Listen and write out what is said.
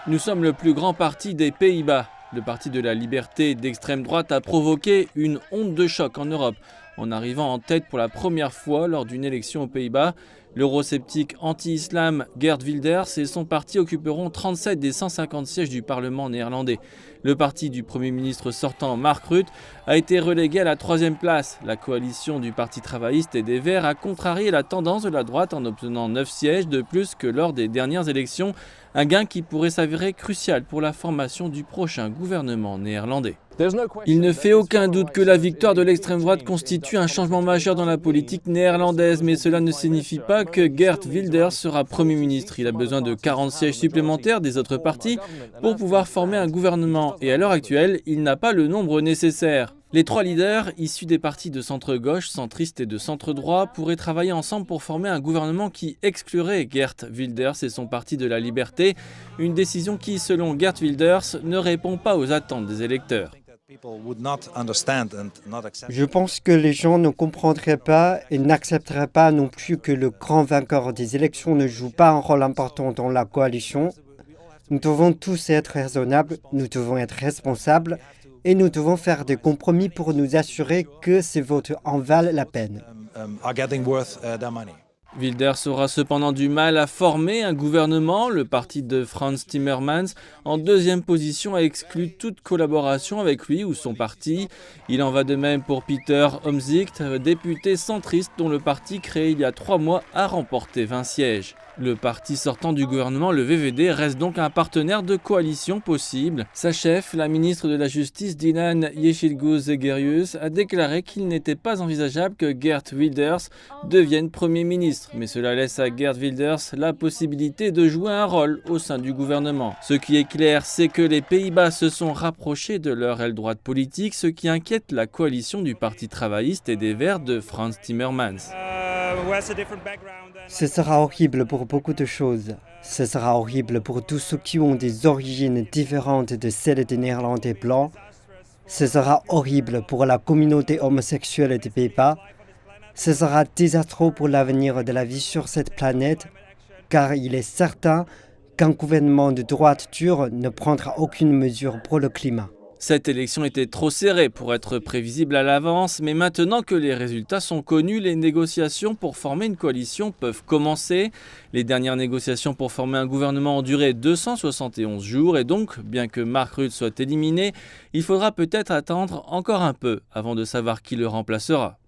Nous sommes le plus grand parti des Pays-Bas. Le parti de la liberté d'extrême droite a provoqué une onde de choc en Europe en arrivant en tête pour la première fois lors d'une élection aux Pays-Bas. L'eurosceptique anti-islam Geert Wilders et son parti occuperont 37 des 150 sièges du Parlement néerlandais. Le parti du Premier ministre sortant Mark Rutte a été relégué à la 3e place. La coalition du Parti travailliste et des Verts a contrarié la tendance de la droite en obtenant 9 sièges de plus que lors des dernières élections, un gain qui pourrait s'avérer crucial pour la formation du prochain gouvernement néerlandais. Il ne fait aucun doute que la victoire de l'extrême droite constitue un changement majeur dans la politique néerlandaise, mais cela ne signifie pas que Geert Wilders sera Premier ministre. Il a besoin de 40 sièges supplémentaires des autres partis pour pouvoir former un gouvernement, et à l'heure actuelle, il n'a pas le nombre nécessaire. Les 3 leaders, issus des partis de centre-gauche, centriste et de centre-droit, pourraient travailler ensemble pour former un gouvernement qui exclurait Geert Wilders et son parti de la liberté, une décision qui, selon Geert Wilders, ne répond pas aux attentes des électeurs. Je pense que les gens ne comprendraient pas et n'accepteraient pas non plus que le grand vainqueur des élections ne joue pas un rôle important dans la coalition. Nous devons tous être raisonnables, nous devons être responsables et nous devons faire des compromis pour nous assurer que ces votes en valent la peine. Wilders aura cependant du mal à former un gouvernement. Le parti de Frans Timmermans, en 2e position, a exclu toute collaboration avec lui ou son parti. Il en va de même pour Pieter Omtzigt, député centriste dont le parti créé il y a 3 mois a remporté 20 sièges. Le parti sortant du gouvernement, le VVD, reste donc un partenaire de coalition possible. Sa chef, la ministre de la Justice, Dinan Yeşilgöz-Egerius, a déclaré qu'il n'était pas envisageable que Geert Wilders devienne Premier ministre. Mais cela laisse à Geert Wilders la possibilité de jouer un rôle au sein du gouvernement. Ce qui est clair, c'est que les Pays-Bas se sont rapprochés de leur aile droite politique, ce qui inquiète la coalition du Parti travailliste et des Verts de Frans Timmermans. Ce sera horrible pour beaucoup de choses. Ce sera horrible pour tous ceux qui ont des origines différentes de celles des Néerlandais blancs. Ce sera horrible pour la communauté homosexuelle des Pays-Bas. Ce sera désastreux pour l'avenir de la vie sur cette planète, car il est certain qu'un gouvernement de droite dure ne prendra aucune mesure pour le climat. Cette élection était trop serrée pour être prévisible à l'avance, mais maintenant que les résultats sont connus, les négociations pour former une coalition peuvent commencer. Les dernières négociations pour former un gouvernement ont duré 271 jours et donc, bien que Mark Rutte soit éliminé, il faudra peut-être attendre encore un peu avant de savoir qui le remplacera.